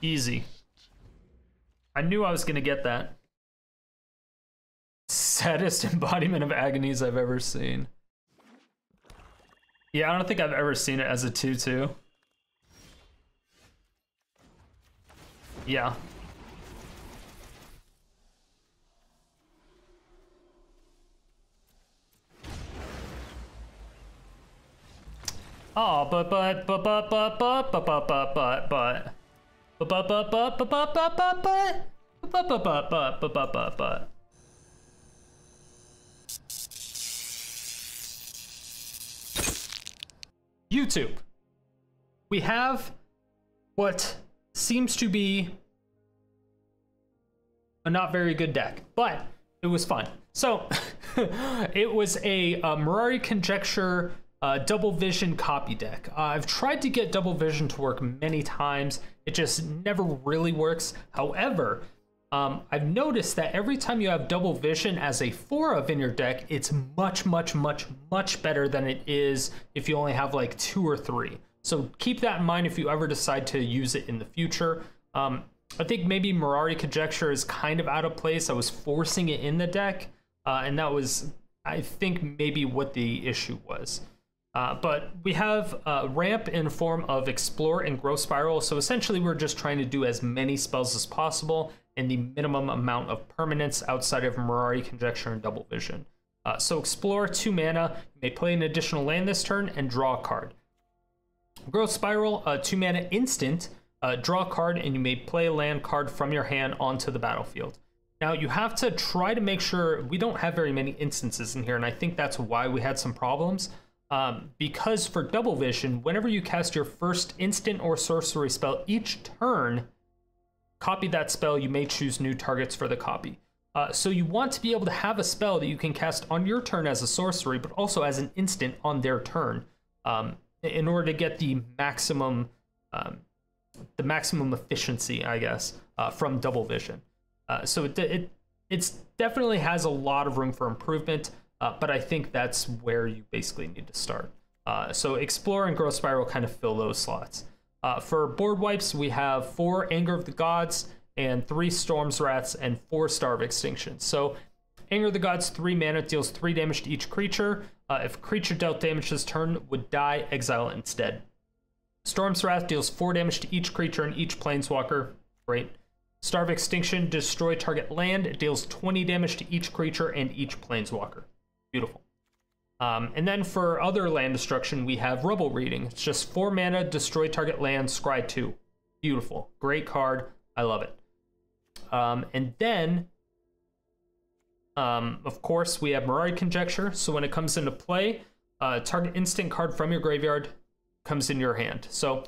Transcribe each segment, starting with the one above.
Easy. I knew I was gonna get that. Saddest embodiment of agonies I've ever seen. Yeah, I don't think I've ever seen it as a 2/2. Yeah. Oh, but YouTube. We have what seems to be a not very good deck, but it was fun. So it was a Mirari Conjecture double vision copy deck. I've tried to get double vision to work many times. It just never really works. However, I've noticed that every time you have double vision as a 4-of in your deck, it's much better than it is if you only have like 2 or 3. So keep that in mind if you ever decide to use it in the future. I think maybe Mirari Conjecture is kind of out of place. I was forcing it in the deck, and that was, I think, maybe what the issue was. But we have ramp in form of Explore and Growth Spiral. So essentially we're just trying to do as many spells as possible and the minimum amount of permanence outside of Mirari Conjecture and Double Vision. So Explore, 2 mana, you may play an additional land this turn and draw a card. Growth Spiral, 2 mana instant, draw a card and you may play a land card from your hand onto the battlefield. Now you have to try to make sure, we don't have very many instances in here, and I think that's why we had some problems. Because for Double Vision, whenever you cast your first instant or sorcery spell each turn, copy that spell, you may choose new targets for the copy. So you want to be able to have a spell that you can cast on your turn as a sorcery, but also as an instant on their turn, in order to get the maximum efficiency, I guess, from Double Vision. So it's definitely has a lot of room for improvement. But I think that's where you basically need to start. So Explore and Growth Spiral kind of fill those slots. For board wipes, we have 4 Anger of the Gods and 3 Storm's Wraths and 4 Star of Extinction. So Anger of the Gods, 3 mana, deals 3 damage to each creature. If a creature dealt damage this turn would die, exile it instead. Storm's Wrath deals 4 damage to each creature and each planeswalker. Great. Star of Extinction, destroy target land. It deals 20 damage to each creature and each planeswalker. Beautiful. And then for other land destruction, we have Rubble Reading. It's just 4 mana, destroy target land, scry 2. Beautiful. Great card. I love it. And then, of course, we have Mirari Conjecture. So when it comes into play, target instant card from your graveyard comes in your hand. So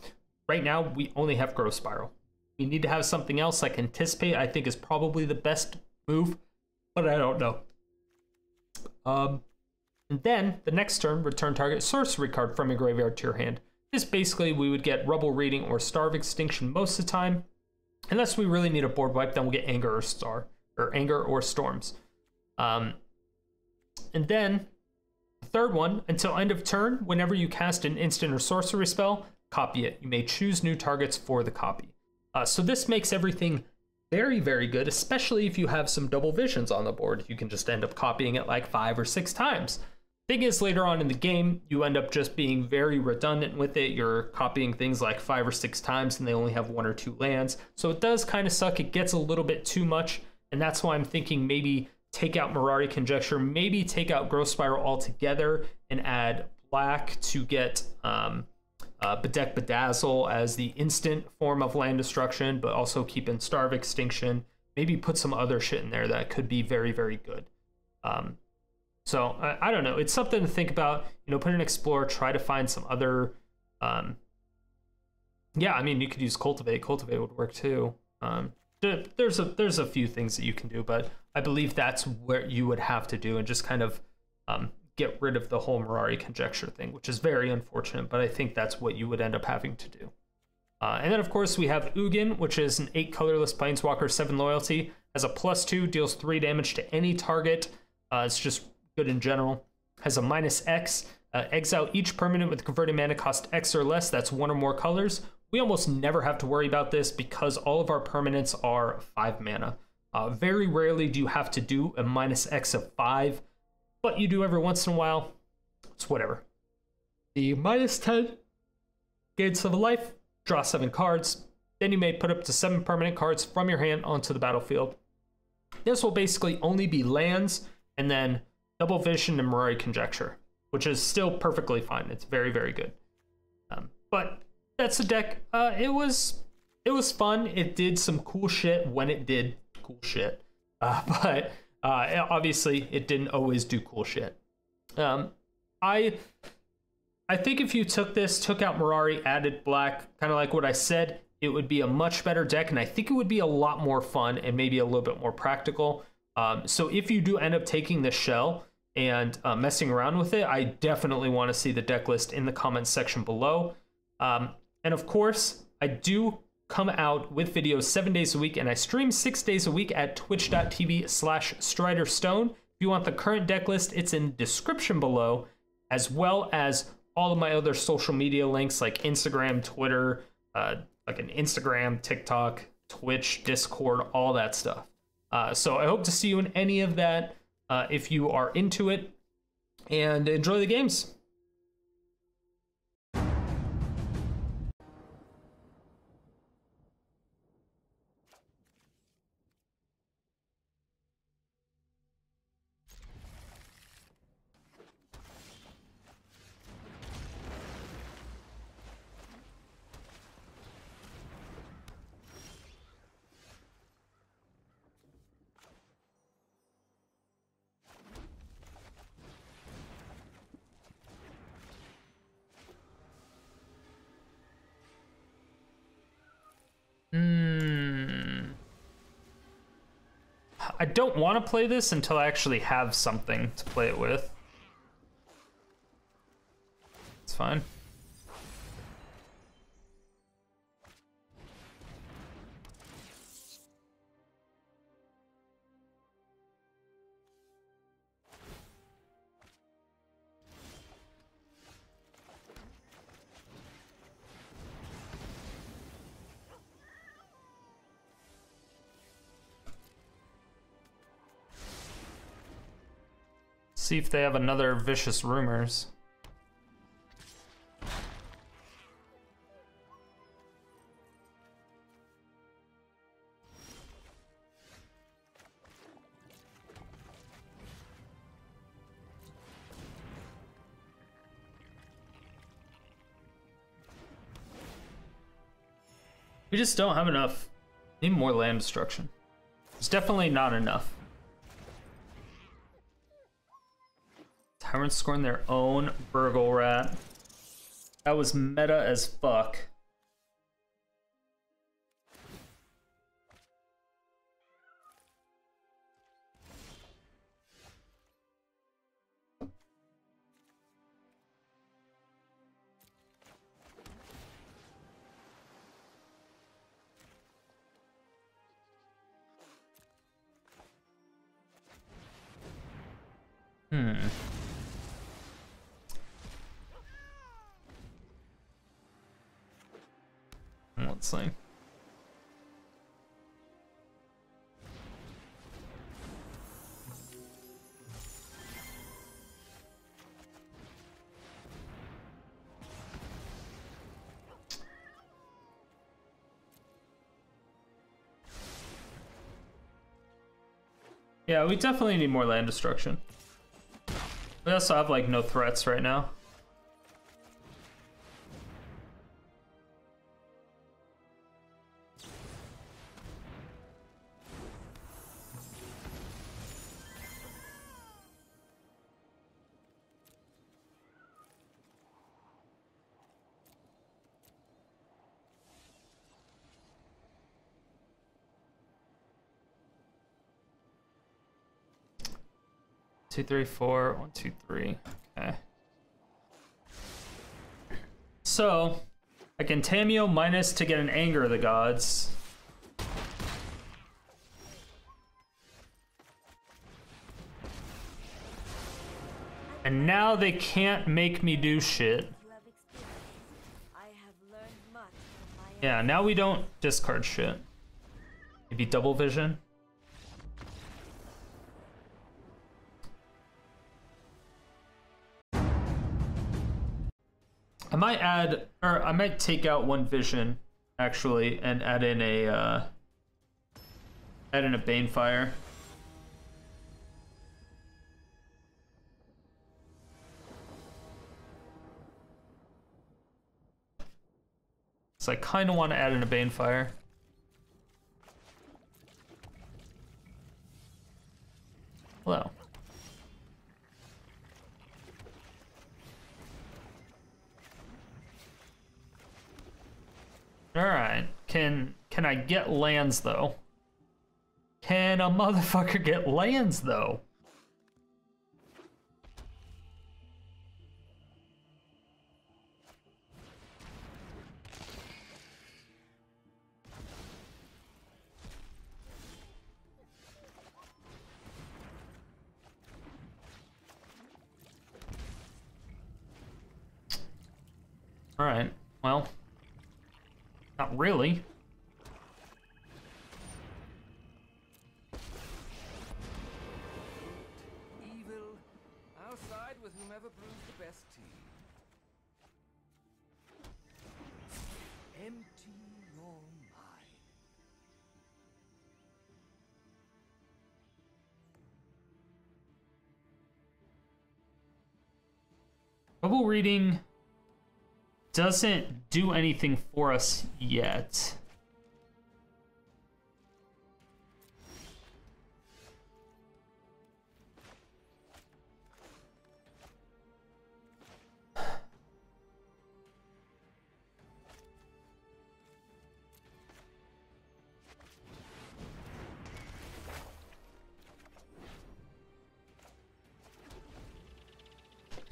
right now, we only have Growth Spiral. We need to have something else like Anticipate, I think is probably the best move, but I don't know. And then the next turn, return target sorcery card from your graveyard to your hand. This basically we would get Rubble Reading or Star of Extinction most of the time. Unless we really need a board wipe, then we'll get Anger or Storms. And then the third one, until end of turn, whenever you cast an instant or sorcery spell, copy it. You may choose new targets for the copy. So this makes everything very good, especially if you have some double visions on the board. You can just end up copying it like 5 or 6 times. Thing is, later on in the game, you end up just being very redundant with it. You're copying things like 5 or 6 times and they only have 1 or 2 lands. So it does kind of suck. It gets a little bit too much. And that's why I'm thinking maybe take out Mirari Conjecture, maybe take out Growth Spiral altogether and add black to get Bedeck Bedazzle as the instant form of land destruction, but also keep in Star of Extinction. Maybe put some other shit in there that could be very good. So I don't know. It's something to think about. You know, put an Explorer, try to find some other. Yeah, I mean, you could use Cultivate. Cultivate would work too. There's a few things that you can do, but I believe that's where you would have to do and just kind of get rid of the whole Mirari Conjecture thing, which is very unfortunate, but I think that's what you would end up having to do. And then, of course, we have Ugin, which is an 8 colorless planeswalker, 7 loyalty, has a +2, deals 3 damage to any target. It's just good in general. Has a -X, exile each permanent with converted mana cost X or less, that's 1 or more colors, we almost never have to worry about this because all of our permanents are 5 mana. Very rarely do you have to do a -X of 5, but you do every once in a while. It's whatever. The -10 gains 7 life, draw 7 cards. Then you may put up to 7 permanent cards from your hand onto the battlefield. This will basically only be lands and then Double Vision and Mirari Conjecture, which is still perfectly fine. It's very, very good. But that's the deck. It was fun. It did some cool shit when it did cool shit. But obviously it didn't always do cool shit. I think if you took out Mirari, added black, kind of like what I said, it would be a much better deck, and I think it would be a lot more fun and maybe a little bit more practical. So if you do end up taking the shell and messing around with it, I definitely want to see the deck list in the comments section below. And of course, I do come out with videos 7 days a week, and I stream 6 days a week at twitch.tv/StriderStone. If you want the current deck list, it's in the description below, as well as all of my other social media links like Instagram, Twitter, like an Instagram, TikTok, Twitch, Discord, all that stuff. So I hope to see you in any of that if you are into it, and enjoy the games. I don't want to play this until I actually have something to play it with. It's fine. See if they have another Vicious Rumors. We just don't have enough. Need more land destruction. It's definitely not enough. Tyrants scoring their own Burgle Rat. That was meta as fuck. Let's see. Yeah, we definitely need more land destruction. We also have like no threats right now. Two, three, four, 1, 2, 3. Okay. So I can Tamiyo minus to get an Anger of the Gods. And now they can't make me do shit. I have learned much from my Yeah, now we don't discard shit. Maybe double vision. I might add, or I might take out one vision actually and add in a Banefire. So I kind of want to add in a Banefire. Hello. All right. Can I get lands though? Can a motherfucker get lands though? All right. Well, not really. Evil, I'll side with whomever brews the best tea. Empty your mind. Rubble Reading doesn't do anything for us yet.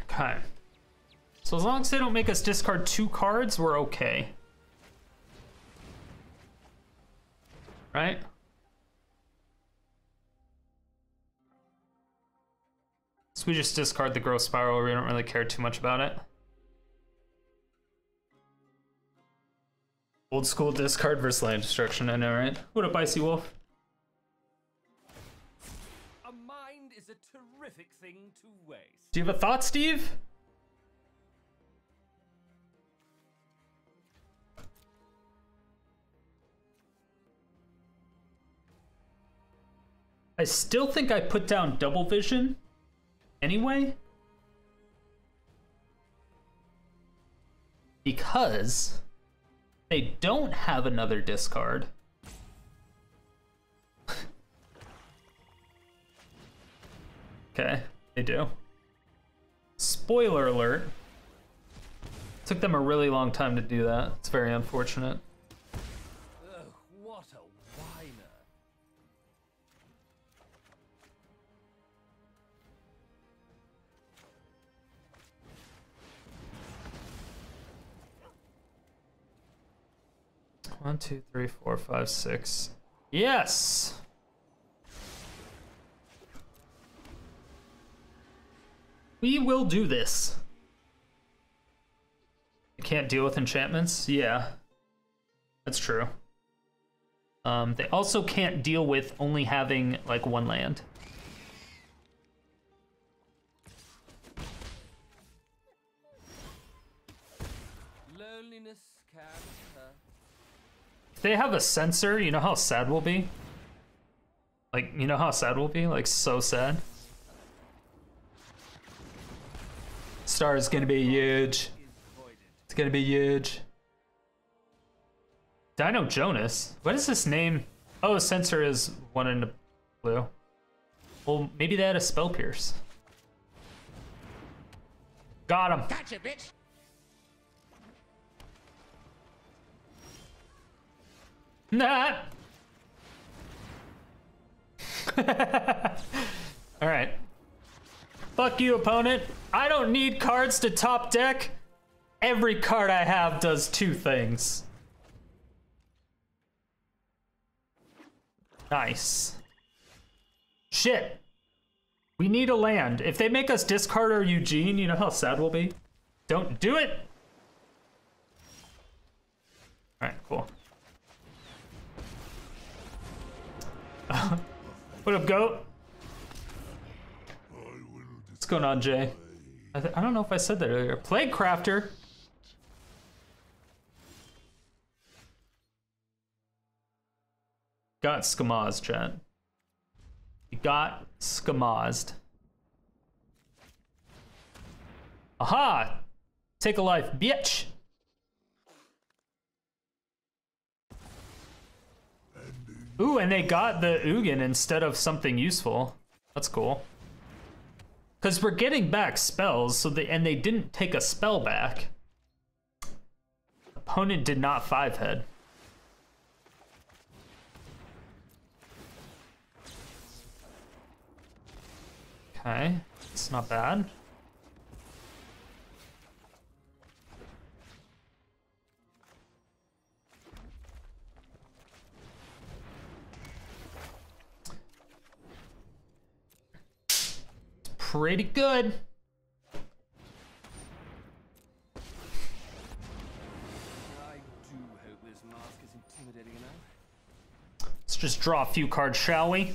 Okay. So as long as they don't make us discard 2 cards, we're okay. Right? So we just discard the Growth Spiral. We don't really care too much about it. Old school discard versus land destruction, I know, right? What up, Icy Wolf? A mind is a terrific thing to waste. Do you have a thought, Steve? I still think I put down double vision anyway. Because they don't have another discard. Okay, they do. Spoiler alert. Took them a really long time to do that. It's very unfortunate. Ugh, what a whiner. One, two, three, four, five, six. Yes! We will do this. You can't deal with enchantments? Yeah. That's true. They also can't deal with only having, like, 1 land. Loneliness can hurt. If they have a censor, you know how sad we'll be? Like, you know how sad we'll be? Like, so sad. Star is gonna be huge. It's gonna be huge. Dino Jonas? What is this name? Oh, censor is 1 in the blue. Well, maybe they had a Spell Pierce. Got him. Gotcha, bitch. Nah. All right. Fuck you, opponent. I don't need cards to top deck. Every card I have does 2 things. Nice. Shit. We need a land. If they make us discard our Ugin, you know how sad we'll be? Don't do it. Alright, cool. What up, goat? What's going on, Jay? I don't know if I said that earlier. Plague Crafter. Got skamazed, chat. You got skamazed. Aha! Take a life, bitch! Ooh, and they got the Ugin instead of something useful. That's cool. Because we're getting back spells, so and they didn't take a spell back. Opponent did not 5-head. Okay, it's not bad. Pretty good. I do hope this mask is intimidating enough. Let's just draw a few cards, shall we?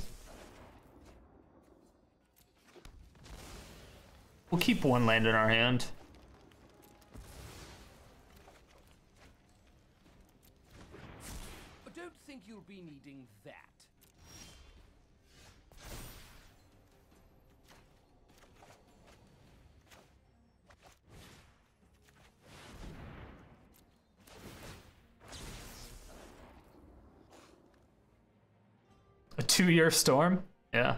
We'll keep one land in our hand. I don't think you'll be needing that. A 2-year storm? Yeah.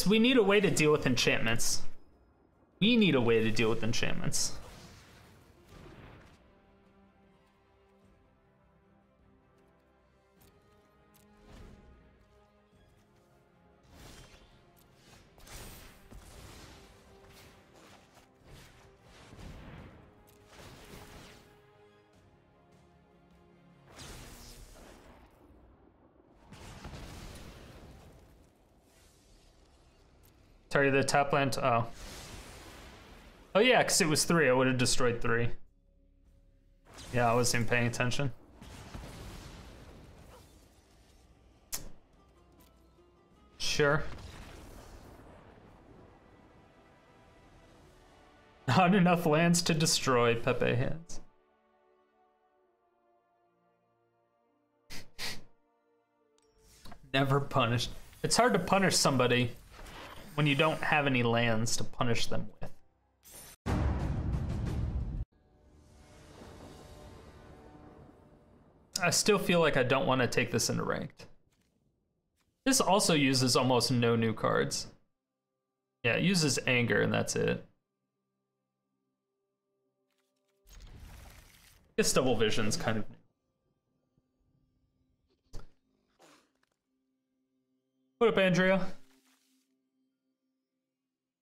We need a way to deal with enchantments. We need a way to deal with enchantments. Sorry, the top land. Oh. Oh yeah, because it was 3. I would have destroyed 3. Yeah, I wasn't even paying attention. Sure. Not enough lands to destroy, Pepe hands. Never punished. It's hard to punish somebody when you don't have any lands to punish them with. I still feel like I don't want to take this into ranked. This also uses almost no new cards. Yeah, it uses anger and that's it. I guess double vision's kind of new. What up, Andrea?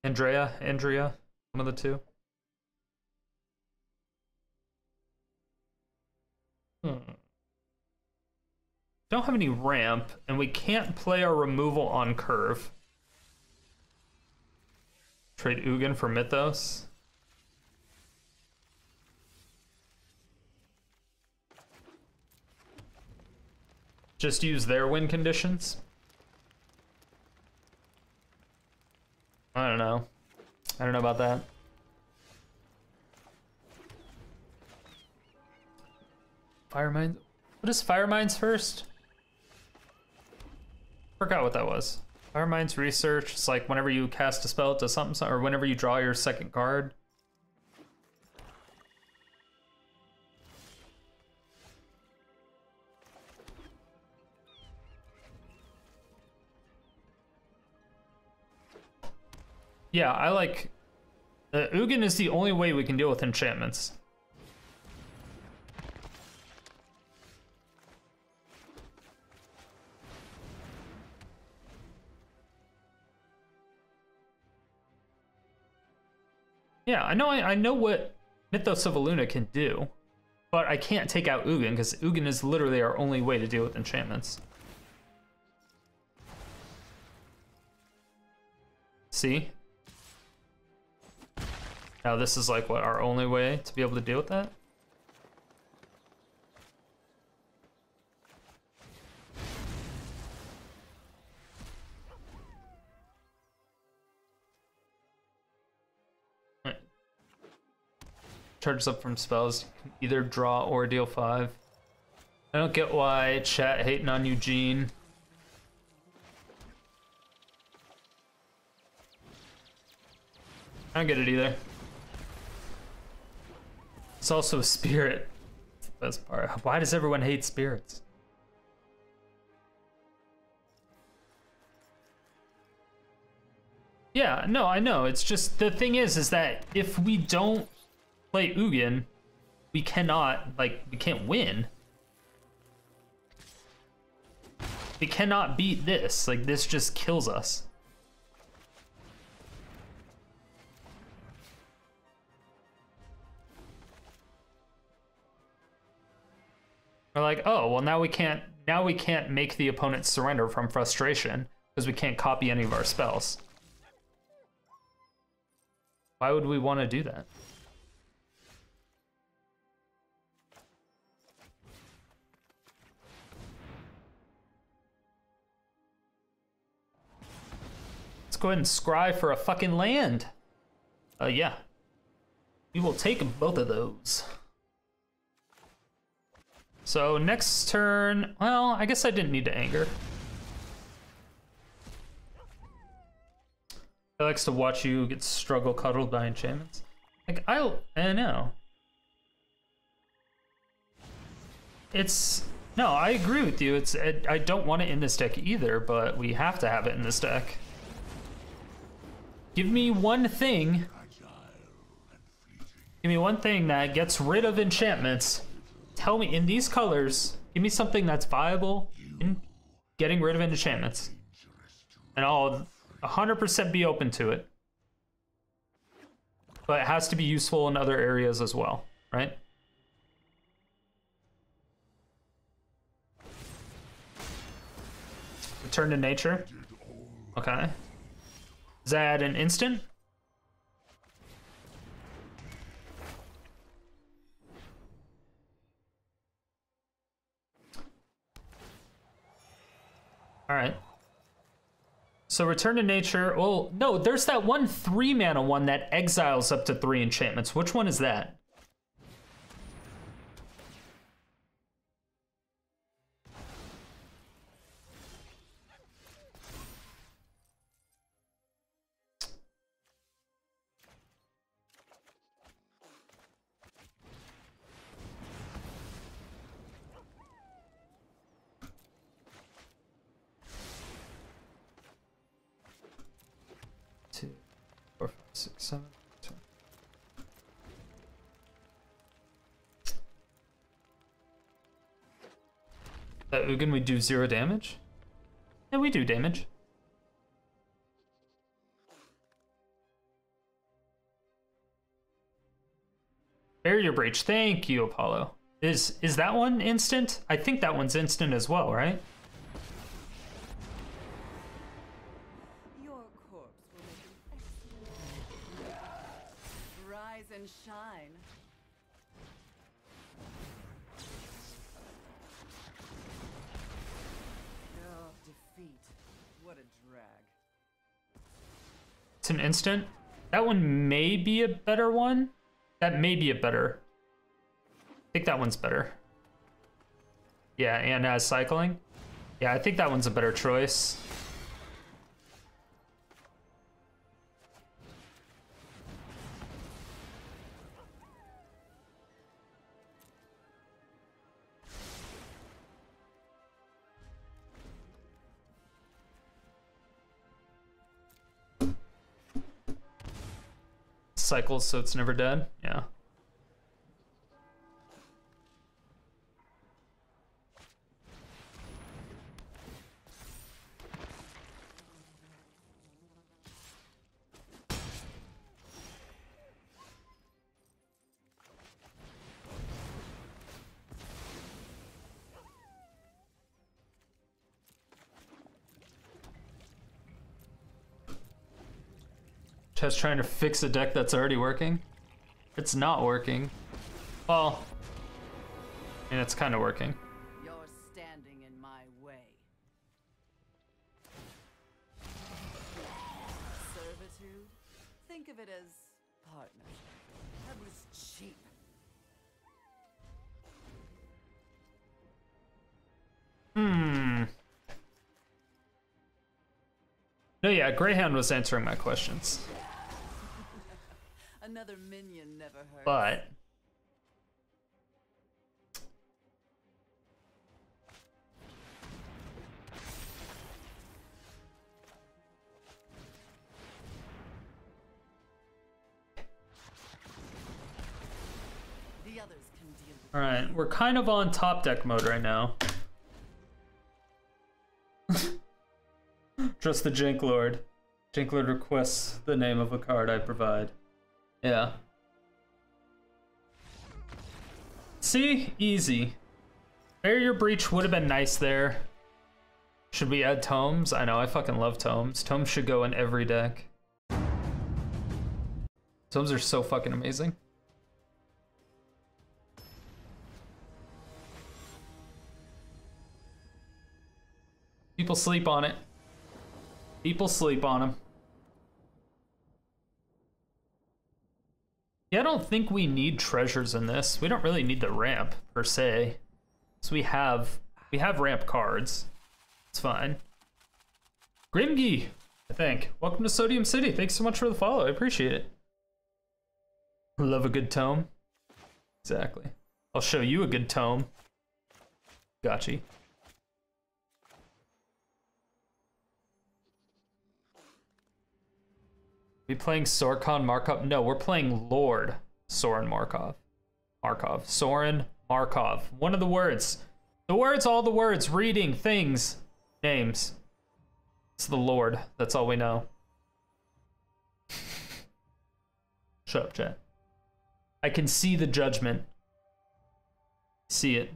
Andrea, one of the two. Don't have any ramp, and we can't play our removal on curve. Trade Ugin for Mythos. Just use their win conditions. I don't know. I don't know about that. Fire Mines. What is Fire Mines first? Forgot what that was. Fire Mines Research. It's like whenever you cast a spell, it does something, or whenever you draw your second card. Yeah, I like... Ugin is the only way we can deal with enchantments. Yeah, I know what Mythos of Aluna can do, but I can't take out Ugin because Ugin is literally our only way to deal with enchantments. See? Now this is like what, our only way to be able to deal with that? Right. Charges up from spells, you can either draw or deal 5. I don't get why chat hating on Ugin. I don't get it either. It's also a spirit. That's the best part. Why does everyone hate spirits? Yeah, no, I know. It's just, the thing is that if we don't play Ugin, we cannot, like, we can't win. We cannot beat this. Like, this just kills us. We're like, oh, well now we can't make the opponent surrender from frustration because we can't copy any of our spells. Why would we want to do that? Let's go ahead and scry for a fucking land. Yeah. We will take both of those. So next turn, well, I guess I didn't need to anger. He likes to watch you get struggle cuddled by enchantments. Like, I know. No, I agree with you. I don't want it in this deck either, but we have to have it in this deck. Give me one thing. Give me one thing that gets rid of enchantments. Tell me, in these colors, give me something that's viable in getting rid of enchantments. And I'll 100% be open to it. But it has to be useful in other areas as well, right? Return to nature. Okay. Is that an instant? All right. So return to nature. Oh, no, there's that one 3-mana one that exiles up to 3 enchantments. Which one is that? Six, seven, 10. That Ugin, we do 0 damage? Yeah, we do damage. Barrier Breach, thank you, Apollo. Is that one instant? I think that one's instant as well, right? And shine. Oh, defeat. What a drag. It's an instant. That one may be a better one. That may be a better. I think that one's better. Yeah, and as cycling. Yeah, I think that one's a better choice. Cycles so it's never dead. Yeah. Just trying to fix a deck that's already working. It's not working. Well, I mean, it's kind of working. You're standing in my way. Servitude? Think of it as partnership. That was cheap. No, yeah, Greyhound was answering my questions. Another minion never hurts. But the others can deal with all right, we're kind of on top deck mode right now. Just the Jank Lord. Jank Lord requests the name of a card I provide. Yeah. See? Easy. Barrier Breach would have been nice there. Should we add tomes? I know, I fucking love tomes. Tomes should go in every deck. Tomes are so fucking amazing. People sleep on it. People sleep on them. Yeah, I don't think we need treasures in this. We don't really need the ramp, per se. So we have ramp cards. It's fine. Grimgy, I think. Welcome to Sodium City. Thanks so much for the follow. I appreciate it. Love a good tome. Exactly. I'll show you a good tome. Gotcha. We playing Sorkon Markov? No, we're playing Lord Soren Markov. Soren Markov. One of the words. The words, all the words. Reading, things, names. It's the Lord. That's all we know. Shut up, chat. I can see the judgment. See it.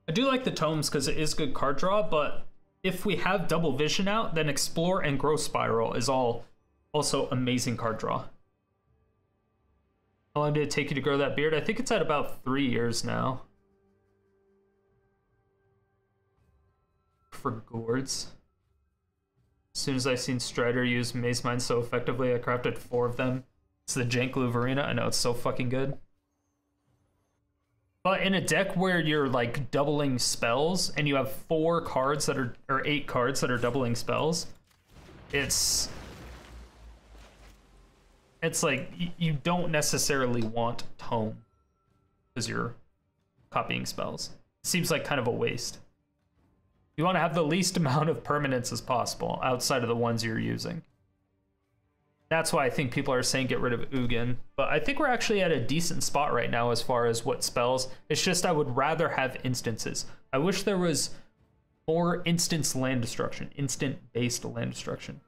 I do like the tomes because it is good card draw, but if we have double vision out, then Explore and Growth Spiral is all also amazing card draw. How long did it take you to grow that beard? I think it's at about 3 years now. For gourds. As soon as I seen Strider use Maze Mine so effectively, I crafted 4 of them. It's the Jank Luvarina. I know, it's so fucking good. But in a deck where you're like doubling spells and you have 4 cards that are, or 8 cards that are doubling spells, it's like you don't necessarily want tome because you're copying spells. Seems like kind of a waste. You want to have the least amount of permanents as possible outside of the ones you're using. That's why I think people are saying get rid of Ugin. But I think we're actually at a decent spot right now as far as what spells. It's just I would rather have instances. I wish there was more instance land destruction, instant-based land destruction.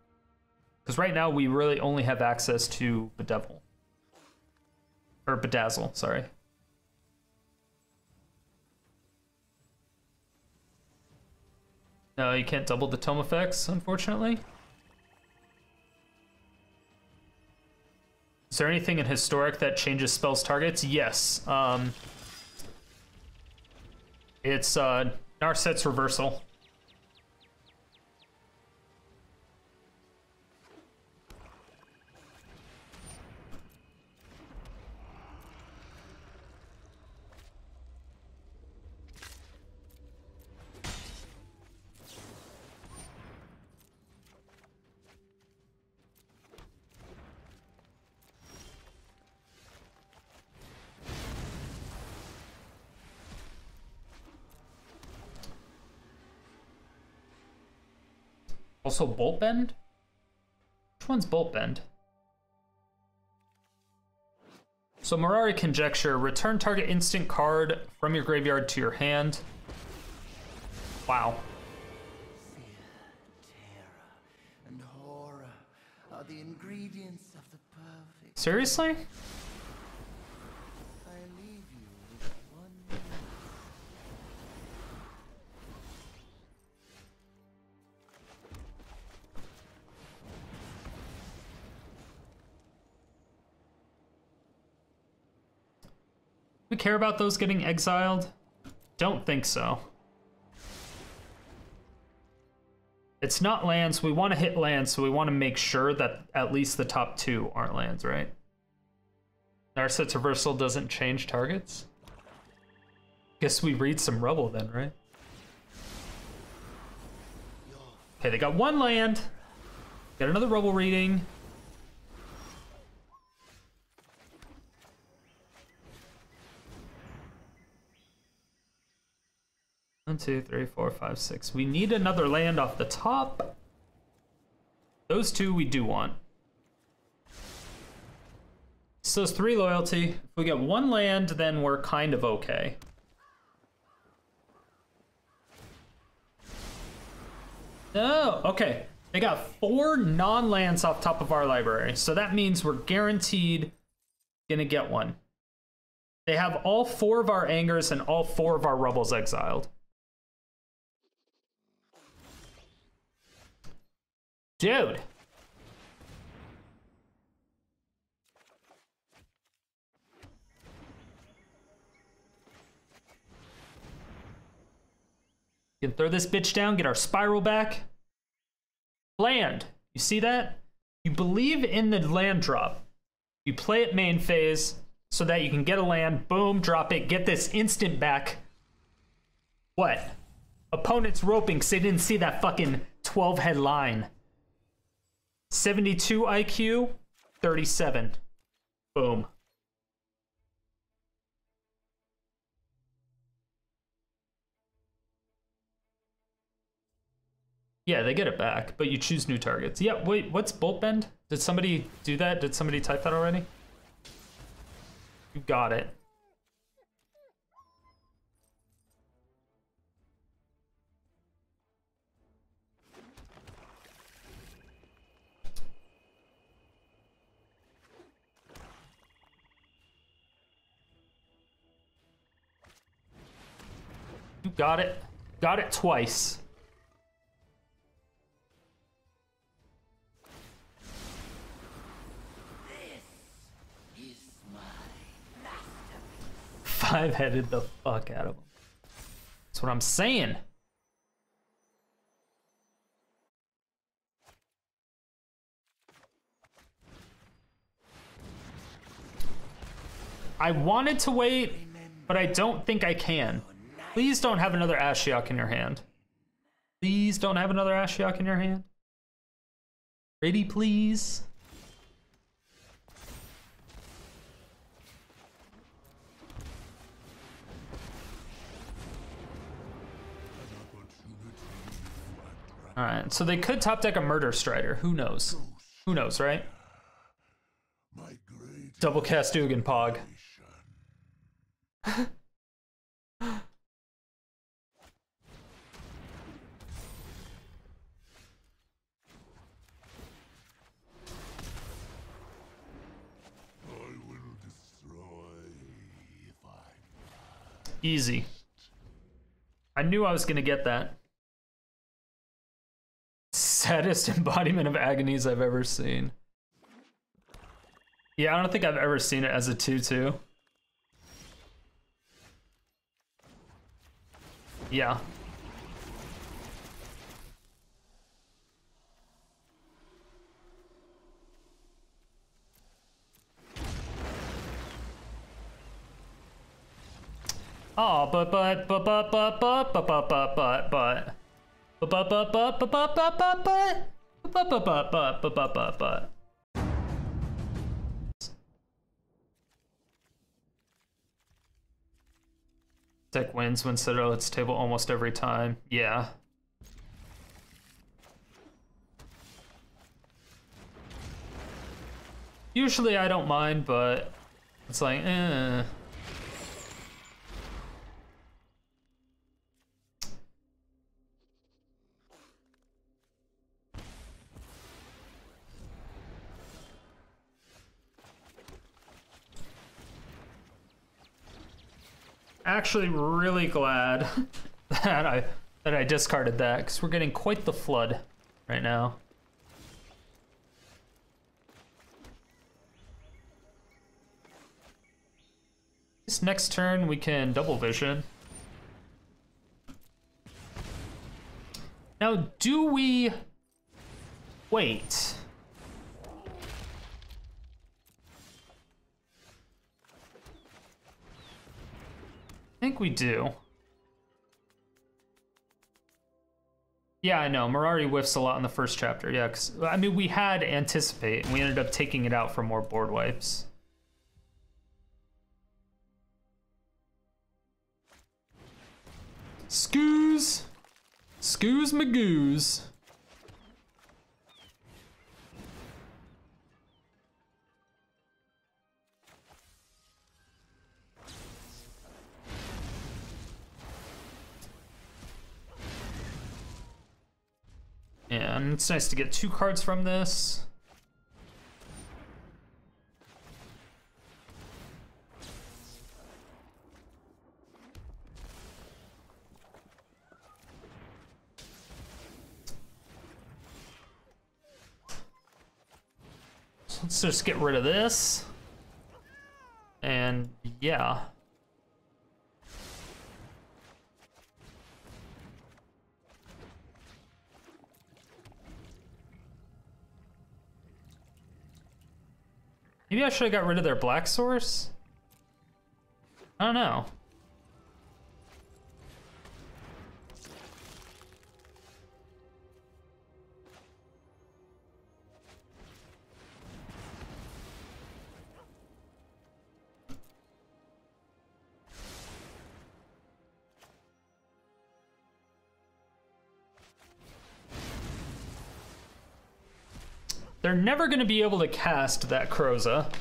Because right now we really only have access to Bedevil. Or Bedazzle, sorry. No, you can't double the tome effects, unfortunately. Is there anything in Historic that changes spells targets? Yes. It's Narset's Reversal. Also Bolt Bend? Which one's Bolt Bend? So Mirari Conjecture, return target instant card from your graveyard to your hand. Wow. Fear, terror, and horror are the ingredients of the perfect. Seriously? I leave you with one. care about those getting exiled? Don't think so. It's not lands. We want to hit lands, so we want to make sure that at least the top 2 aren't lands, right? Narset's reversal doesn't change targets? Guess we read some Rubble then, right? Okay, they got 1 land. Got another Rubble Reading. One, 2, 3, 4, 5, 6. We need another land off the top. Those 2 we do want. So it's 3 loyalty. If we get 1 land, then we're kind of okay. Oh, okay. They got 4 non-lands off top of our library. So that means we're guaranteed gonna get 1. They have all 4 of our Angers and all 4 of our Rubbles exiled. Dude. We can throw this bitch down, get our spiral back. Land. You see that? You believe in the land drop. You play it main phase so that you can get a land, boom, drop it, get this instant back. What? Opponent's roping because they didn't see that fucking 12-head line. 72 IQ, 37. Boom. Yeah, they get it back, but you choose new targets. Yeah, wait, what's Bolt Bend? Did somebody do that? Did somebody type that already? You got it. You got it. Got it twice. Five-headed the fuck out of him. That's what I'm saying. I wanted to wait, but I don't think I can. Please don't have another Ashiok in your hand. Please don't have another Ashiok in your hand. Pretty please. All right, so they could top deck a Murder Strider. Who knows? Who knows, right? Double cast Ugin Pog. Easy. I knew I was gonna get that. Saddest embodiment of agonies I've ever seen. Yeah, I don't think I've ever seen it as a 2/2. Yeah. Oh, but. Deck wins when Citadel hits table almost every time. Yeah. Usually I don't mind, but it's like, eh. Actually really glad that I discarded that, because we're getting quite the flood right now. least next turn we can double vision. Now, do we... Wait. I think we do. Yeah, I know. Mirari whiffs a lot in the first chapter. Yeah, because, I mean, we had Anticipate, and we ended up taking it out for more board wipes. Scoos! Scoos magoos. And it's nice to get 2 cards from this. So let's just get rid of this. And yeah. Maybe I should have got rid of their black source? I don't know. They're never going to be able to cast that Kroza, in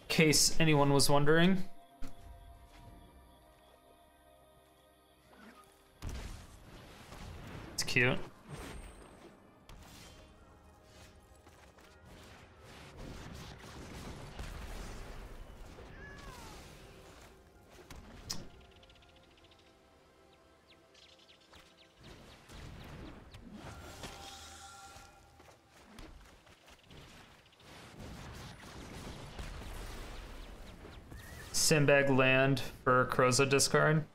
case anyone was wondering. It's cute. Sandbag land for Kroza discard.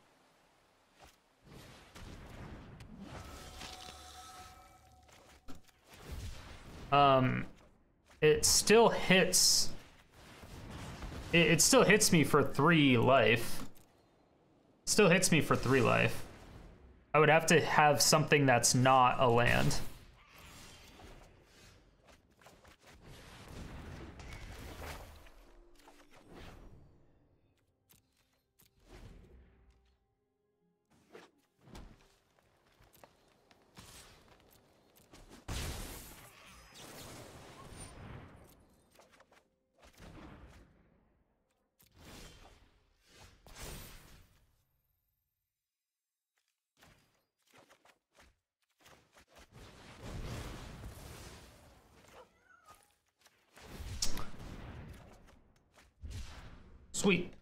It still hits. It still hits me for 3 life. Still hits me for 3 life. I would have to have something that's not a land. Sweet.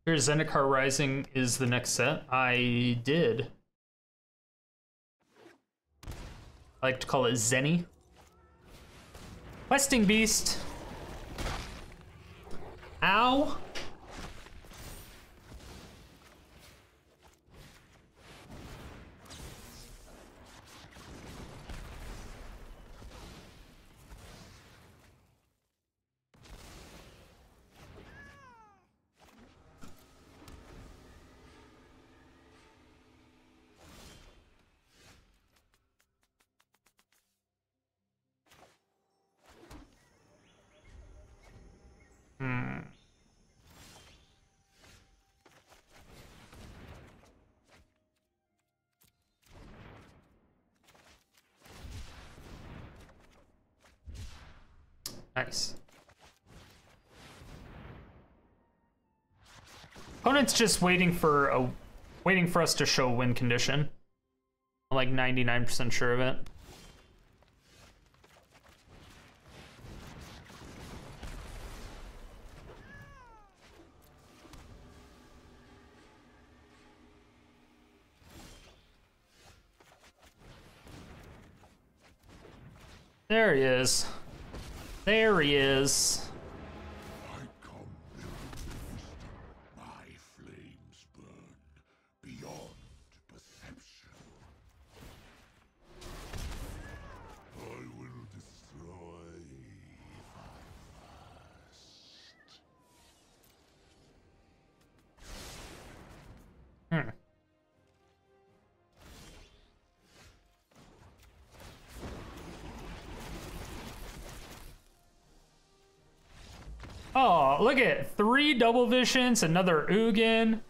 Here's Zendikar Rising is the next set. I did. I like to call it Zenny. Questing Beast. Ow. Nice. Opponent's just waiting for us to show win condition. I'm like 99% sure of it. There he is. There he is. I come to feast my Oh, look at 3 double visions, another Ugin.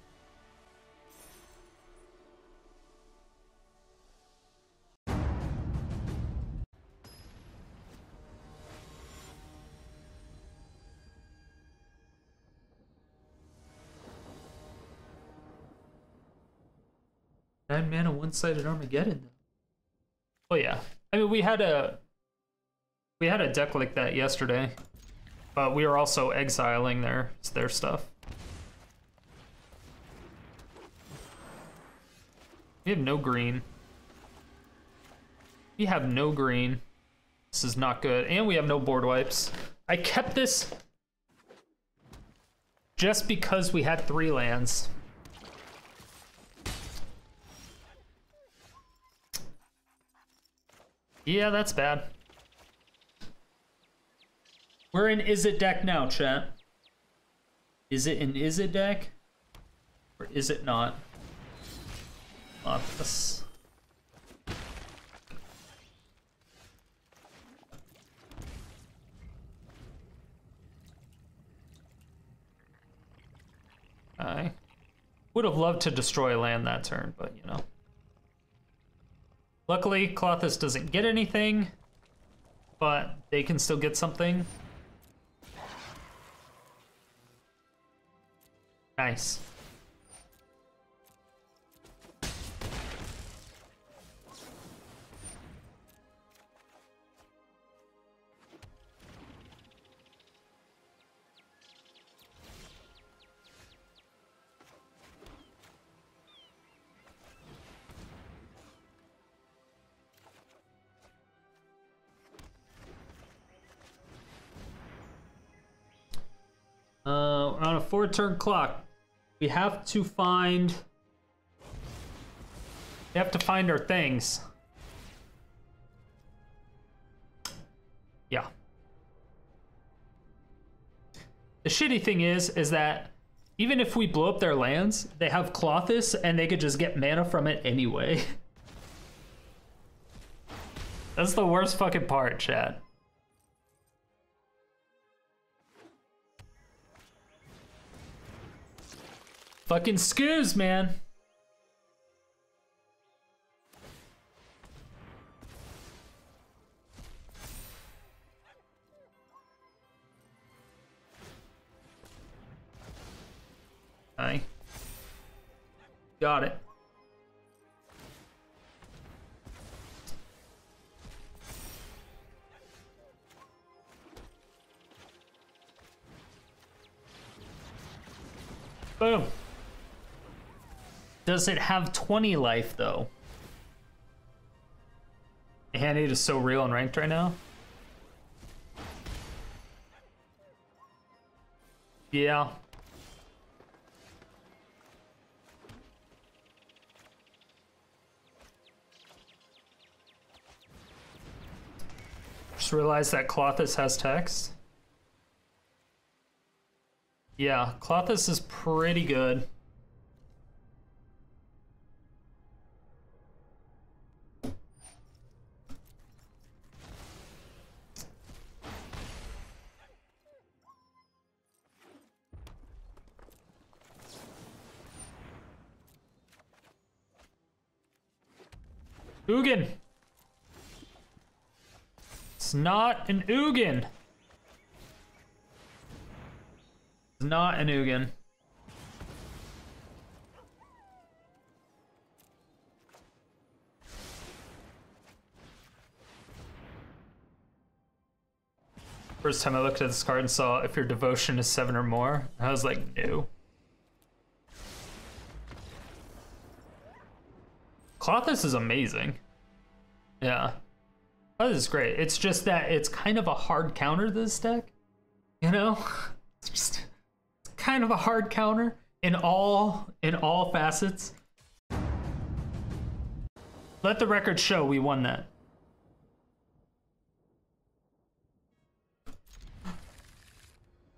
Nine mana, one-sided Armageddon. Oh yeah, I mean we had a deck like that yesterday, but we were also exiling their stuff. We have no green. We have no green. This is not good, and we have no board wipes. I kept this just because we had 3 lands. Yeah, that's bad. We're in Is It deck now, chat. Is it an Is It deck? Or is it not? This. I would have loved to destroy land that turn, but you know. Luckily, Klothys doesn't get anything, but they can still get something. Nice. We're on a 4-turn clock. We have to find our things. Yeah. The shitty thing is that even if we blow up their lands, they have Klothys and they could just get mana from it anyway. That's the worst fucking part, chat. Fucking scoos, man. Aye. Got it. Boom. Does it have 20 life, though? Hand-Aid is so real and ranked right now. Yeah. Just realized that Klothys has text. Yeah, Klothys is pretty good. Ugin. It's not an Ugin. It's not an Ugin. First time I looked at this card and saw if your devotion is 7 or more, I was like, no. Klothys is amazing. Yeah. Klothys is great. It's just that it's kind of a hard counter to this deck. You know? It's just kind of a hard counter in all facets. Let the record show we won that.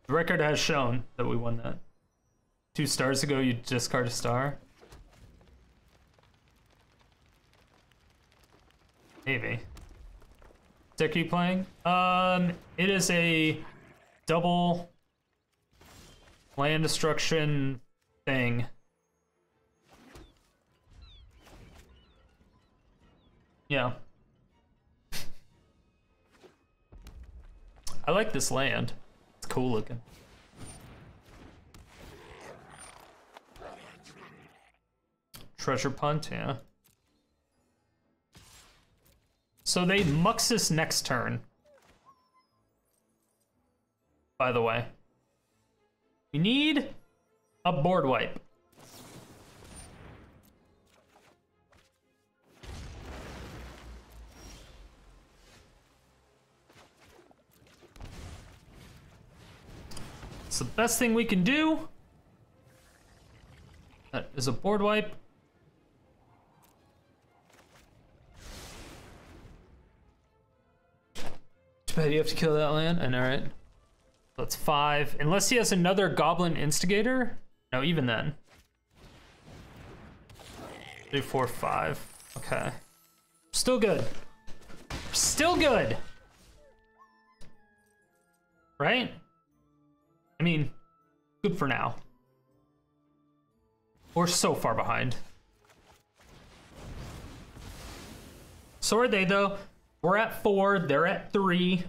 The record has shown that we won that. 2 stars ago, you discard a star. Maybe. Deck are you playing? It is a double Land destruction thing. Yeah. I like this land. It's cool looking. Treasure punt, yeah. So they Muxus next turn. By the way. We need a board wipe. It's the best thing we can do. That is a board wipe. Too bad you have to kill that land. I know, right? That's 5. Unless he has another Goblin Instigator. No, even then. 3, 4, 5. Okay. Still good. Still good. Right? I mean, good for now. We're so far behind. So are they, though. We're at 4. They're at 3.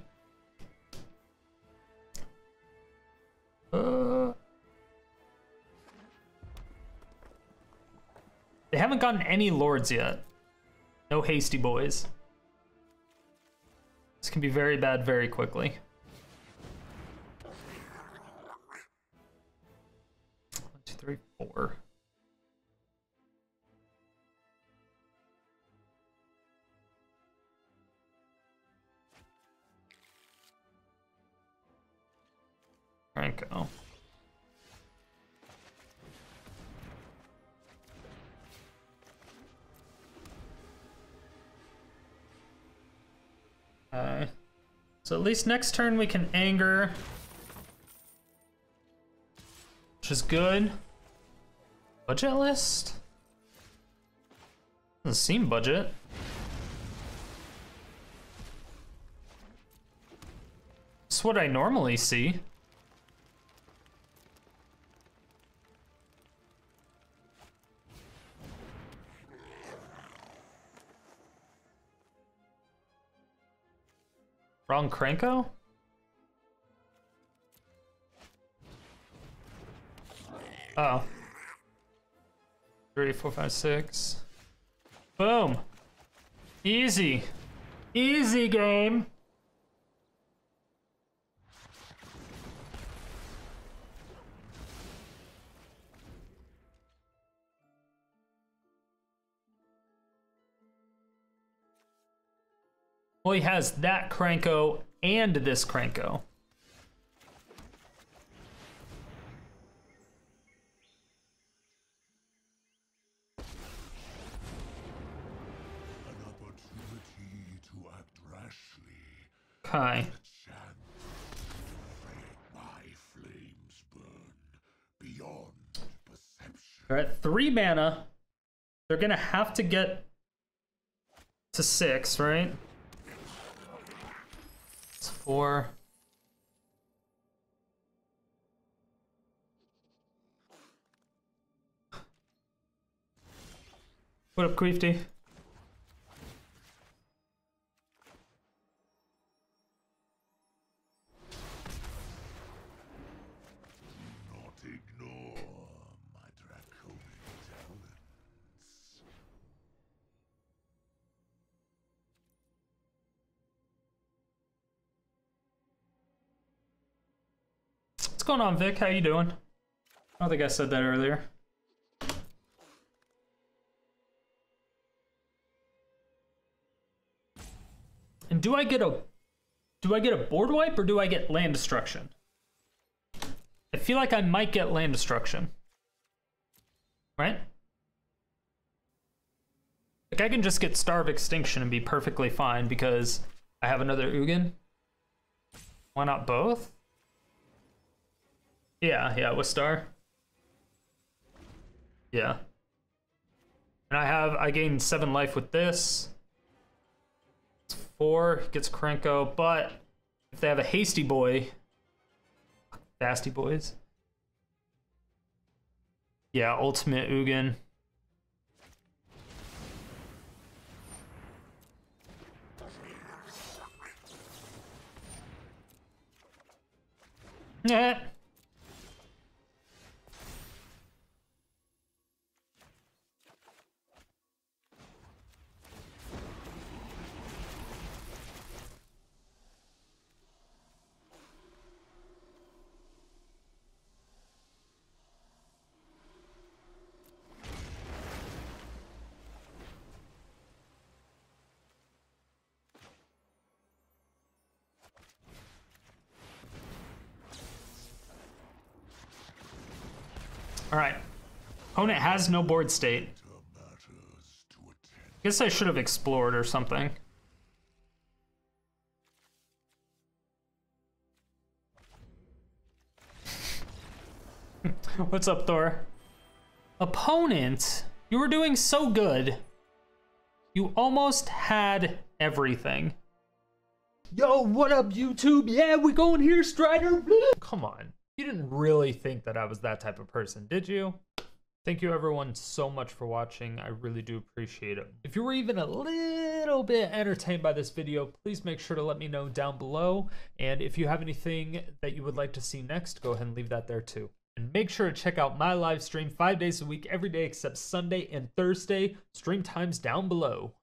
They haven't gotten any lords yet. No hasty boys. This can be very bad very quickly. 1, 2, 3, 4. Franco. So at least next turn we can anger, which is good. Budget list? Doesn't seem budget. It's what I normally see. Wrong Krenko? Oh. 3, 4, 5, 6. Boom. Easy. Easy game. Well, he has that Krenko and this Krenko. An opportunity to act rashly. Okay. My flames burn beyond perception. They're at 3 mana. They're gonna have to get to 6, right? 4. What up, Queefty? Not ignore my draconic talents. What's going on, Vic? How you doing? I don't think I said that earlier. And do I get a board wipe or do I get land destruction? I feel like I might get land destruction. Right? Like I can just get Star of Extinction and be perfectly fine because I have another Ugin. Why not both? Yeah, with Star. Yeah. And I gain 7 life with this. It's 4, gets Krenko, but if they have a hasty boy, fasty boys, Yeah, ultimate Ugin. Yeah. All right. Opponent has no board state. Guess I should have explored or something. What's up, Thor? Opponent, you were doing so good. You almost had everything. Yo, what up, YouTube? Yeah, we going here, Strider. Come on. You didn't really think that I was that type of person, did you? Thank you everyone so much for watching. I really do appreciate it. If you were even a little bit entertained by this video, please make sure to let me know down below. And if you have anything that you would like to see next, go ahead and leave that there too. And make sure to check out my live stream 5 days a week, every day except Sunday and Thursday. Stream times down below.